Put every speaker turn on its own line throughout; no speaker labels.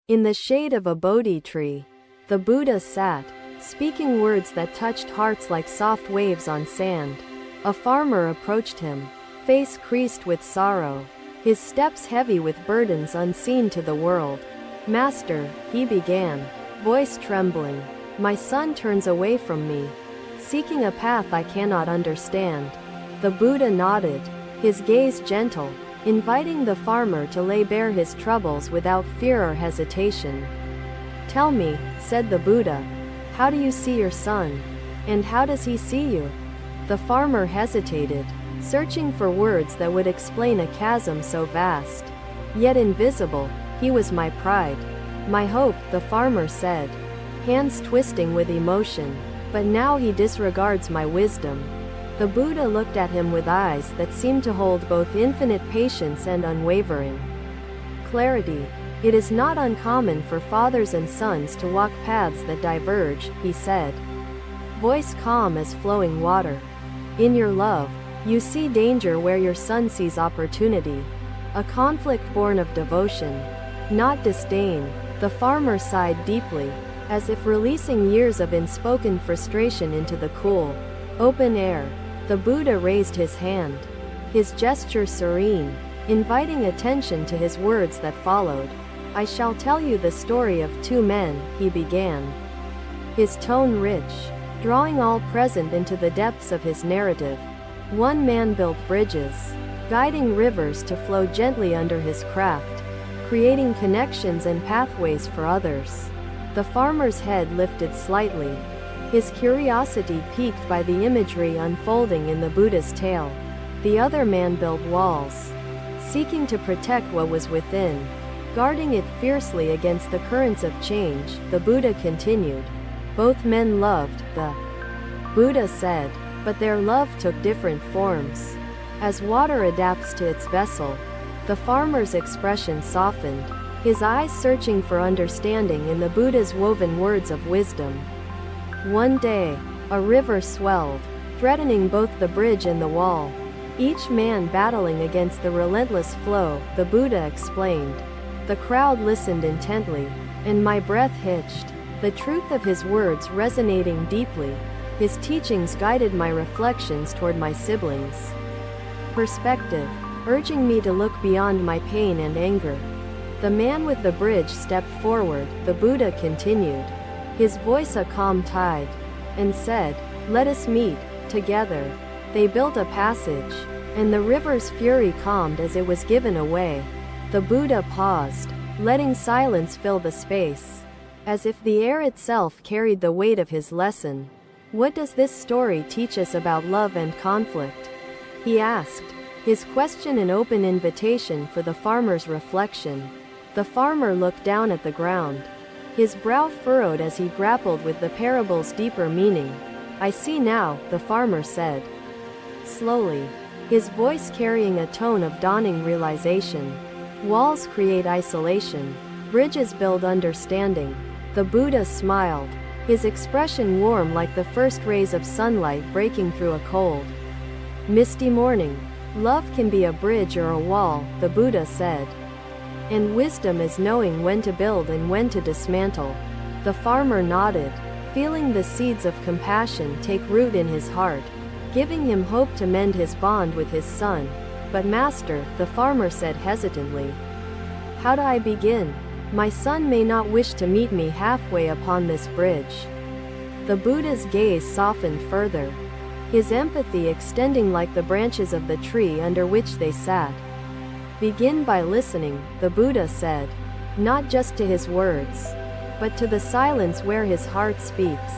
In the shade of a Bodhi tree, the Buddha sat, speaking words that touched hearts like soft waves on sand. A farmer approached him, face creased with sorrow, his steps heavy with burdens unseen to the world. "Master," he began, voice trembling, "my son turns away from me, seeking a path I cannot understand." The Buddha nodded, his gaze gentle, inviting the farmer to lay bare his troubles without fear or hesitation. "Tell me," said the Buddha, "how do you see your son? And how does he see you?" The farmer hesitated, searching for words that would explain a chasm so vast, yet invisible. "He was my pride, my hope," the farmer said, hands twisting with emotion. "But now he disregards my wisdom." The Buddha looked at him with eyes that seemed to hold both infinite patience and unwavering clarity. "It is not uncommon for fathers and sons to walk paths that diverge," he said, voice calm as flowing water. "In your love, you see danger where your son sees opportunity, a conflict born of devotion, not disdain." The farmer sighed deeply, as if releasing years of unspoken frustration into the cool, open air. The Buddha raised his hand, his gesture serene, inviting attention to his words that followed. "I shall tell you the story of two men," he began, his tone rich, drawing all present into the depths of his narrative. "One man built bridges, guiding rivers to flow gently under his craft, creating connections and pathways for others." The farmer's head lifted slightly, his curiosity piqued by the imagery unfolding in the Buddha's tale. "The other man built walls, seeking to protect what was within, guarding it fiercely against the currents of change." The Buddha continued. "Both men loved," the Buddha said, "but their love took different forms. As water adapts to its vessel." The farmer's expression softened, his eyes searching for understanding in the Buddha's woven words of wisdom. "One day, a river swelled, threatening both the bridge and the wall, each man battling against the relentless flow," the Buddha explained. The crowd listened intently, and my breath hitched, the truth of his words resonating deeply. His teachings guided my reflections toward my siblings' perspective, urging me to look beyond my pain and anger. The man with the bridge stepped forward, the Buddha continued, his voice a calm tide, and said, "Let us meet together." They built a passage, and the river's fury calmed as it was given away. The Buddha paused, letting silence fill the space, as if the air itself carried the weight of his lesson. "What does this story teach us about love and conflict?" he asked, his question an open invitation for the farmer's reflection. The farmer looked down at the ground, his brow furrowed as he grappled with the parable's deeper meaning. "I see now," the farmer said, slowly, his voice carrying a tone of dawning realization. "Walls create isolation, bridges build understanding." The Buddha smiled, his expression warm like the first rays of sunlight breaking through a cold, misty morning. "Love can be a bridge or a wall," the Buddha said. "And wisdom is knowing when to build and when to dismantle." The farmer nodded, feeling the seeds of compassion take root in his heart, giving him hope to mend his bond with his son. "But master," the farmer said hesitantly, "how do I begin? My son may not wish to meet me halfway upon this bridge." The Buddha's gaze softened further, his empathy extending like the branches of the tree under which they sat. "Begin by listening," the Buddha said, not just to his words, but to the silence where his heart speaks.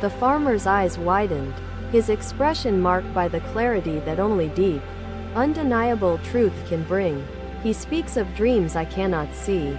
The farmer's eyes widened, his expression marked by the clarity that only deep, undeniable truth can bring. "He speaks of dreams I cannot see,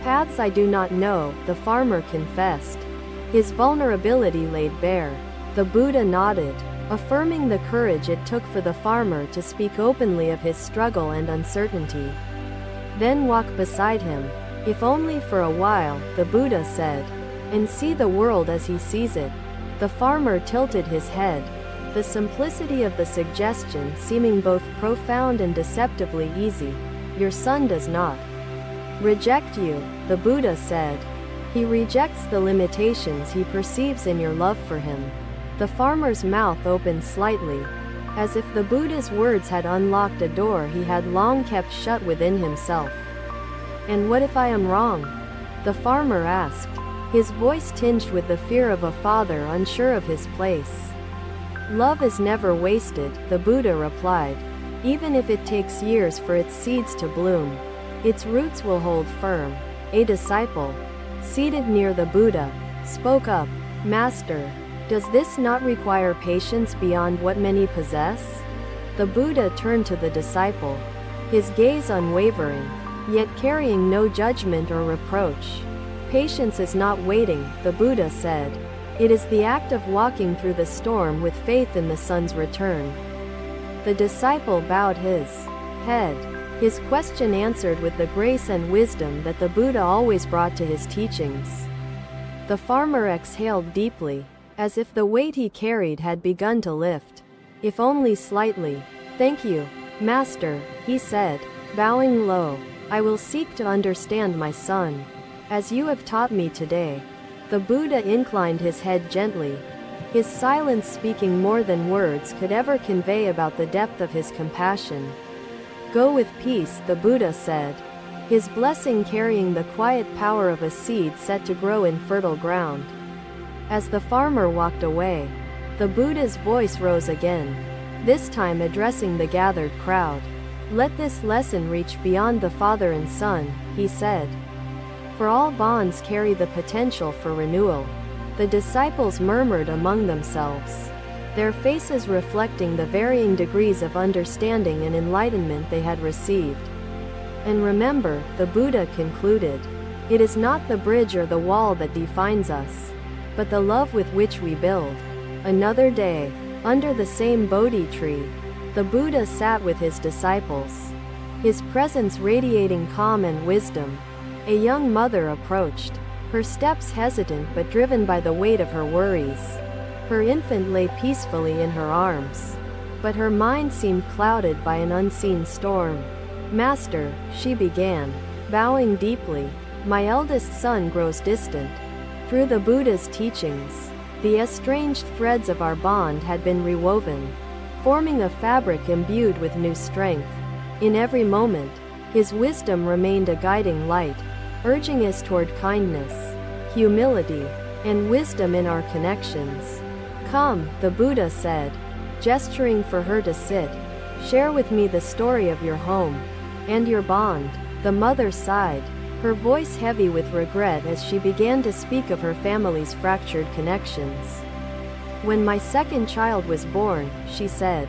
paths I do not know," the farmer confessed, his vulnerability laid bare. The Buddha nodded, affirming the courage it took for the farmer to speak openly of his struggle and uncertainty. "Then walk beside him, if only for a while," the Buddha said, "and see the world as he sees it." The farmer tilted his head, the simplicity of the suggestion seeming both profound and deceptively easy. "Your son does not Reject you, the Buddha said. He rejects the limitations he perceives in your love for him. The farmer's mouth opened slightly, as if the Buddha's words had unlocked a door he had long kept shut within himself. And what if I am wrong? The farmer asked, his voice tinged with the fear of a father unsure of his place. Love is never wasted, the Buddha replied. Even if it takes years for its seeds to bloom, its roots will hold firm. A disciple, seated near the Buddha, spoke up, Master, does this not require patience beyond what many possess? The Buddha turned to the disciple, his gaze unwavering, yet carrying no judgment or reproach. Patience is not waiting, the Buddha said. It is the act of walking through the storm with faith in the sun's return. The disciple bowed his head, his question answered with the grace and wisdom that the Buddha always brought to his teachings. The farmer exhaled deeply, as if the weight he carried had begun to lift, if only slightly. Thank you, Master, he said, bowing low. I will seek to understand my son, as you have taught me today. The Buddha inclined his head gently, his silence speaking more than words could ever convey about the depth of his compassion. Go with peace, the Buddha said, his blessing carrying the quiet power of a seed set to grow in fertile ground. As the farmer walked away, the Buddha's voice rose again, this time addressing the gathered crowd. Let this lesson reach beyond the father and son, he said. For all bonds carry the potential for renewal. The disciples murmured among themselves, their faces reflecting the varying degrees of understanding and enlightenment they had received. And remember, the Buddha concluded, it is not the bridge or the wall that defines us, but the love with which we build. Another day, under the same Bodhi tree, the Buddha sat with his disciples, his presence radiating calm and wisdom. A young mother approached, her steps hesitant but driven by the weight of her worries. Her infant lay peacefully in her arms, but her mind seemed clouded by an unseen storm. Master, she began, bowing deeply, my eldest son grows distant. Through the Buddha's teachings, the estranged threads of our bond had been rewoven, forming a fabric imbued with new strength. In every moment, his wisdom remained a guiding light, urging us toward kindness, humility, and wisdom in our connections. Come, the Buddha said, gesturing for her to sit. Share with me the story of your home and your bond. The mother sighed, her voice heavy with regret as she began to speak of her family's fractured connections. When my second child was born, she said,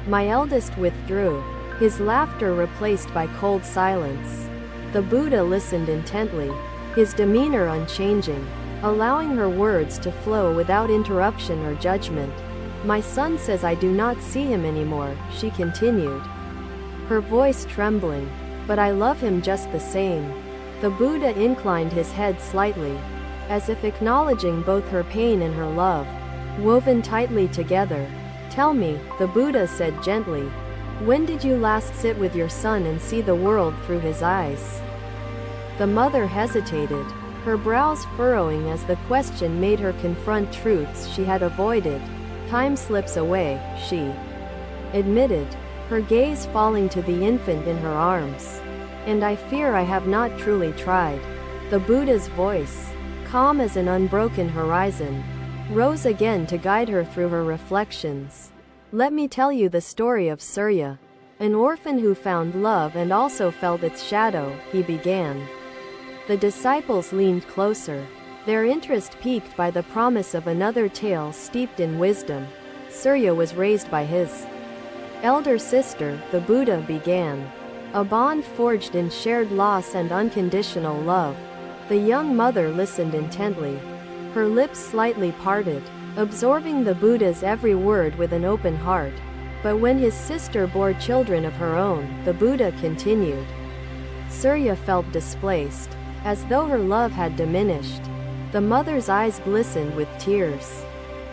my eldest withdrew, his laughter replaced by cold silence. The Buddha listened intently, his demeanor unchanging, allowing her words to flow without interruption or judgment. My son says I do not see him anymore, she continued, her voice trembling, but I love him just the same. The Buddha inclined his head slightly, as if acknowledging both her pain and her love, woven tightly together. Tell me, the Buddha said gently, when did you last sit with your son and see the world through his eyes? The mother hesitated, her brows furrowing as the question made her confront truths she had avoided. Time slips away, she admitted, her gaze falling to the infant in her arms. And I fear I have not truly tried. The Buddha's voice, calm as an unbroken horizon, rose again to guide her through her reflections. Let me tell you the story of Surya, an orphan who found love and also felt its shadow, he began. The disciples leaned closer, their interest piqued by the promise of another tale steeped in wisdom. Surya was raised by his elder sister, the Buddha began. A bond forged in shared loss and unconditional love. The young mother listened intently, her lips slightly parted, absorbing the Buddha's every word with an open heart. But when his sister bore children of her own, the Buddha continued. Surya felt displaced, as though her love had diminished. The mother's eyes glistened with tears,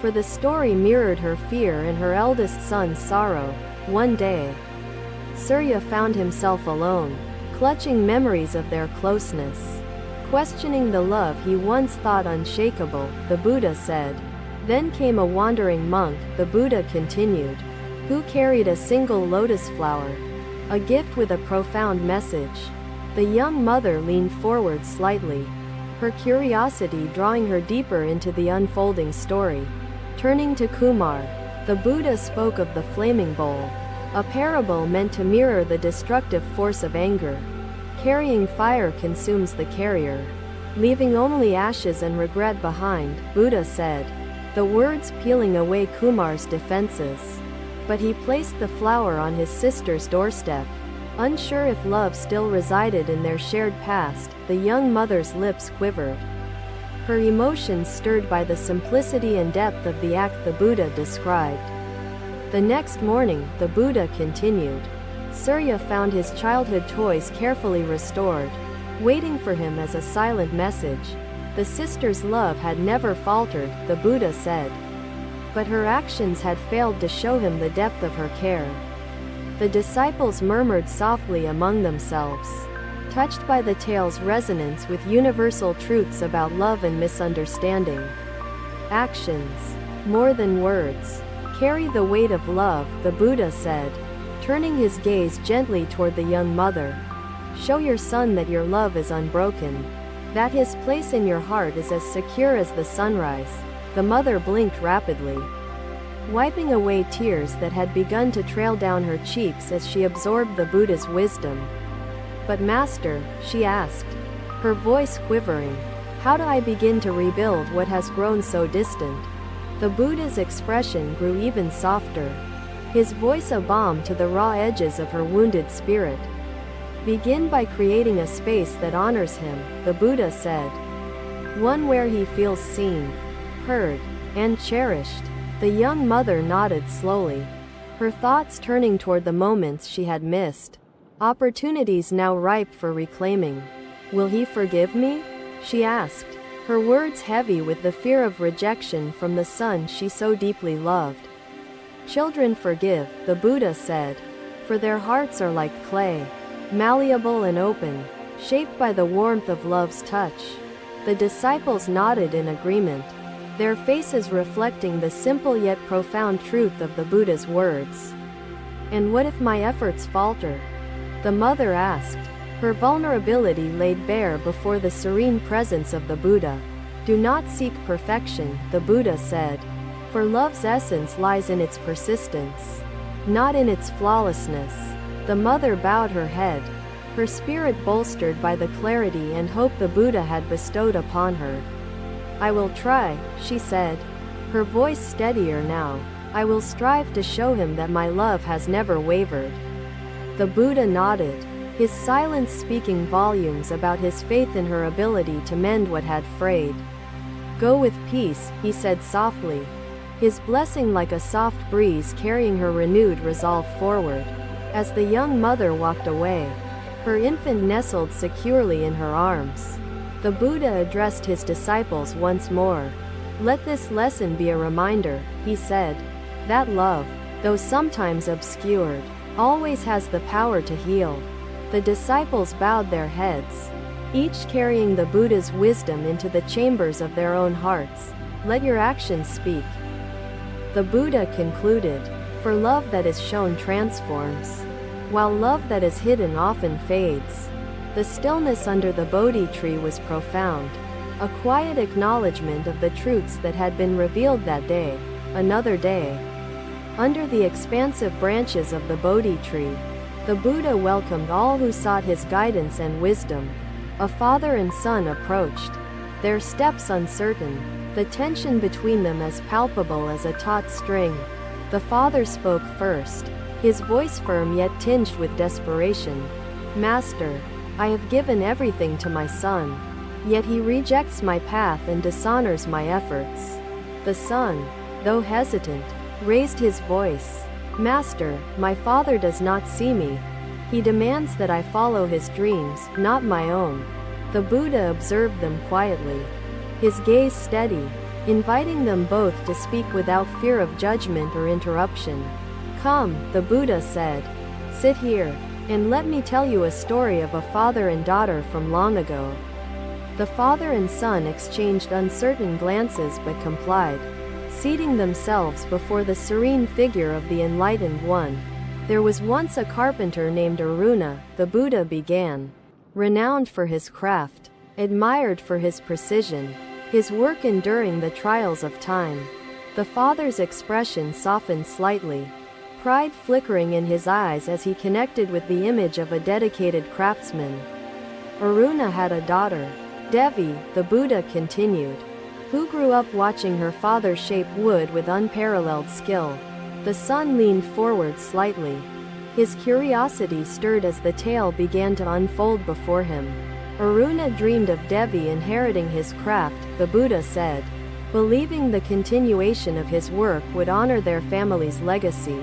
for the story mirrored her fear and her eldest son's sorrow. One day, Surya found himself alone, clutching memories of their closeness. Questioning the love he once thought unshakable, the Buddha said. Then came a wandering monk, the Buddha continued, who carried a single lotus flower, a gift with a profound message. The young mother leaned forward slightly, her curiosity drawing her deeper into the unfolding story. Turning to Kumar, the Buddha spoke of the flaming bowl, a parable meant to mirror the destructive force of anger. Carrying fire consumes the carrier, leaving only ashes and regret behind, Buddha said, the words peeling away Kumar's defenses. But he placed the flower on his sister's doorstep. Unsure if love still resided in their shared past, the young mother's lips quivered, her emotions stirred by the simplicity and depth of the act the Buddha described. The next morning, the Buddha continued. Surya found his childhood toys carefully restored, waiting for him as a silent message. The sister's love had never faltered, the Buddha said. But her actions had failed to show him the depth of her care. The disciples murmured softly among themselves, touched by the tale's resonance with universal truths about love and misunderstanding. Actions, more than words, carry the weight of love, the Buddha said, turning his gaze gently toward the young mother. Show your son that your love is unbroken, that his place in your heart is as secure as the sunrise. The mother blinked rapidly, wiping away tears that had begun to trail down her cheeks as she absorbed the Buddha's wisdom. But Master, she asked, her voice quivering, how do I begin to rebuild what has grown so distant? The Buddha's expression grew even softer, his voice a balm to the raw edges of her wounded spirit. Begin by creating a space that honors him, the Buddha said. One where he feels seen, heard, and cherished. The young mother nodded slowly, her thoughts turning toward the moments she had missed, opportunities now ripe for reclaiming. Will he forgive me? She asked, her words heavy with the fear of rejection from the son she so deeply loved. Children forgive, the Buddha said, for their hearts are like clay, malleable and open, shaped by the warmth of love's touch. The disciples nodded in agreement, their faces reflecting the simple yet profound truth of the Buddha's words. And what if my efforts falter? The mother asked, her vulnerability laid bare before the serene presence of the Buddha. Do not seek perfection, the Buddha said, for love's essence lies in its persistence, not in its flawlessness. The mother bowed her head, her spirit bolstered by the clarity and hope the Buddha had bestowed upon her. I will try, she said, her voice steadier now. I will strive to show him that my love has never wavered. The Buddha nodded, his silence speaking volumes about his faith in her ability to mend what had frayed. Go with peace, he said softly, his blessing like a soft breeze carrying her renewed resolve forward. As the young mother walked away, her infant nestled securely in her arms, the Buddha addressed his disciples once more. Let this lesson be a reminder, he said, that love, though sometimes obscured, always has the power to heal. The disciples bowed their heads, each carrying the Buddha's wisdom into the chambers of their own hearts. Let your actions speak. The Buddha concluded, for love that is shown transforms, while love that is hidden often fades. The stillness under the Bodhi tree was profound, a quiet acknowledgement of the truths that had been revealed that day. Another day, under the expansive branches of the Bodhi tree, the Buddha welcomed all who sought his guidance and wisdom. A father and son approached, their steps uncertain, the tension between them as palpable as a taut string. The father spoke first, his voice firm yet tinged with desperation. Master, I have given everything to my son, yet he rejects my path and dishonors my efforts. The son, though hesitant, raised his voice. Master, my father does not see me. He demands that I follow his dreams, not my own. The Buddha observed them quietly, his gaze steady, inviting them both to speak without fear of judgment or interruption. Come, the Buddha said. Sit here, And let me tell you a story of a father and daughter from long ago. The father and son exchanged uncertain glances but complied, seating themselves before the serene figure of the enlightened one. There was once a carpenter named Aruna, the Buddha began, renowned for his craft, admired for his precision, his work enduring the trials of time. The father's expression softened slightly, pride flickering in his eyes as he connected with the image of a dedicated craftsman. Aruna had a daughter, Devi, the Buddha continued, who grew up watching her father shape wood with unparalleled skill. The son leaned forward slightly. His curiosity stirred as the tale began to unfold before him. Aruna dreamed of Devi inheriting his craft, the Buddha said, believing the continuation of his work would honor their family's legacy.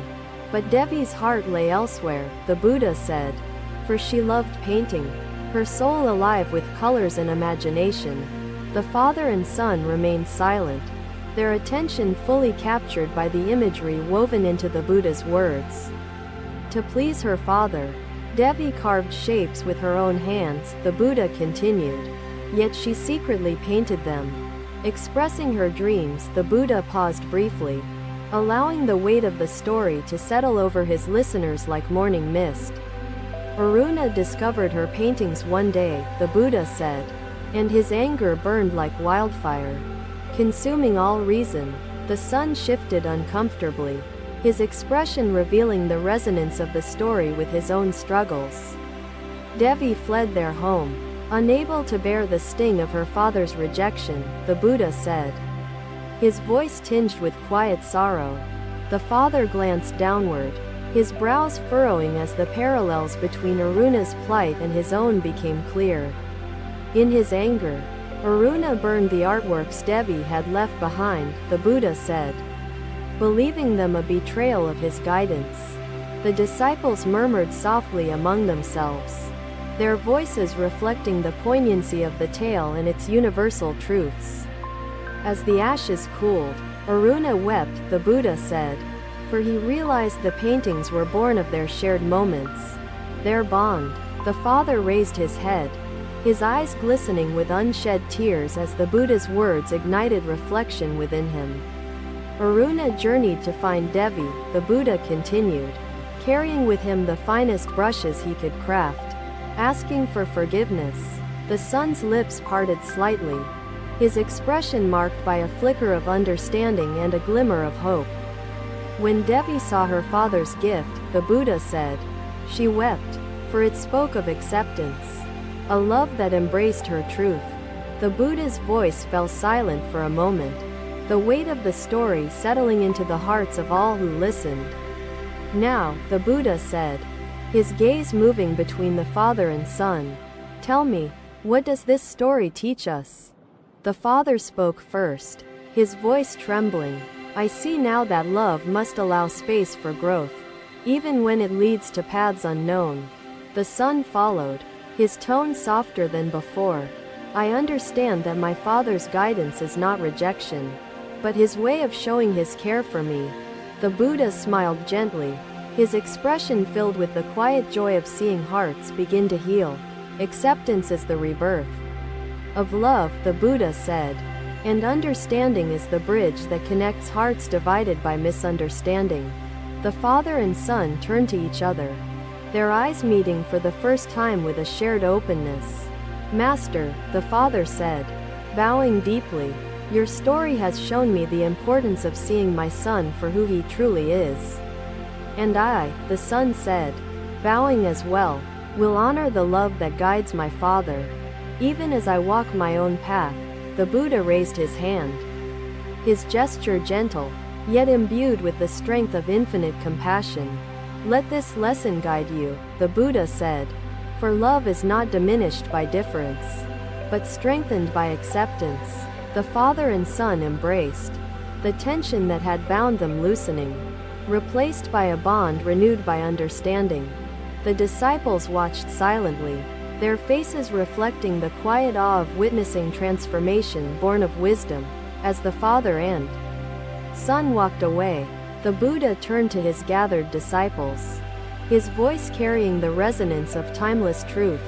But Devi's heart lay elsewhere, the Buddha said, for she loved painting, her soul alive with colors and imagination. The father and son remained silent, their attention fully captured by the imagery woven into the Buddha's words. To please her father, Devi carved shapes with her own hands, the Buddha continued, yet she secretly painted them. Expressing her dreams, the Buddha paused briefly, allowing the weight of the story to settle over his listeners like morning mist. Aruna discovered her paintings one day, the Buddha said, and his anger burned like wildfire, consuming all reason. The son shifted uncomfortably, his expression revealing the resonance of the story with his own struggles. Devi fled their home, unable to bear the sting of her father's rejection, the Buddha said, his voice tinged with quiet sorrow. The father glanced downward, his brows furrowing as the parallels between Aruna's plight and his own became clear. In his anger, Aruna burned the artworks Devi had left behind, the Buddha said, believing them a betrayal of his guidance. The disciples murmured softly among themselves, their voices reflecting the poignancy of the tale and its universal truths. As the ashes cooled, Aruna wept, the Buddha said, for he realized the paintings were born of their shared moments, their bond. The father raised his head, his eyes glistening with unshed tears as the Buddha's words ignited reflection within him. Aruna journeyed to find Devi, the Buddha continued, carrying with him the finest brushes he could craft, asking for forgiveness. The son's lips parted slightly, his expression marked by a flicker of understanding and a glimmer of hope. When Devi saw her father's gift, the Buddha said, she wept, for it spoke of acceptance, a love that embraced her truth. The Buddha's voice fell silent for a moment, the weight of the story settling into the hearts of all who listened. Now, the Buddha said, his gaze moving between the father and son, tell me, what does this story teach us? The father spoke first, his voice trembling, I see now that love must allow space for growth, even when it leads to paths unknown. The son followed, his tone softer than before, I understand that my father's guidance is not rejection, but his way of showing his care for me. The Buddha smiled gently, his expression filled with the quiet joy of seeing hearts begin to heal. Acceptance is the rebirth of love, the Buddha said, and understanding is the bridge that connects hearts divided by misunderstanding. The father and son turned to each other, their eyes meeting for the first time with a shared openness. Master, the father said, bowing deeply, your story has shown me the importance of seeing my son for who he truly is. And I, the son said, bowing as well, will honor the love that guides my father. Even as I walk my own path, the Buddha raised his hand, his gesture gentle, yet imbued with the strength of infinite compassion. Let this lesson guide you, the Buddha said, for love is not diminished by difference, but strengthened by acceptance. The father and son embraced, the tension that had bound them loosening, replaced by a bond renewed by understanding. The disciples watched silently, their faces reflecting the quiet awe of witnessing transformation born of wisdom. As the father and son walked away, the Buddha turned to his gathered disciples. his voice carrying the resonance of timeless truth.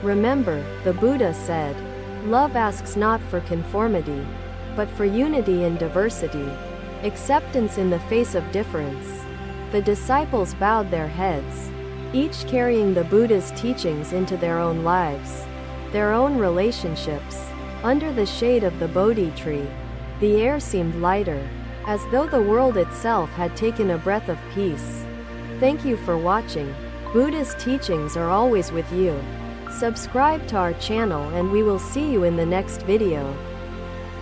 Remember, the Buddha said, "Love asks not for conformity, but for unity in diversity, acceptance in the face of difference." The disciples bowed their heads, each carrying the Buddha's teachings into their own lives, their own relationships. Under the shade of the Bodhi tree, the air seemed lighter, as though the world itself had taken a breath of peace. Thank you for watching. Buddha's teachings are always with you. Subscribe to our channel and we will see you in the next video.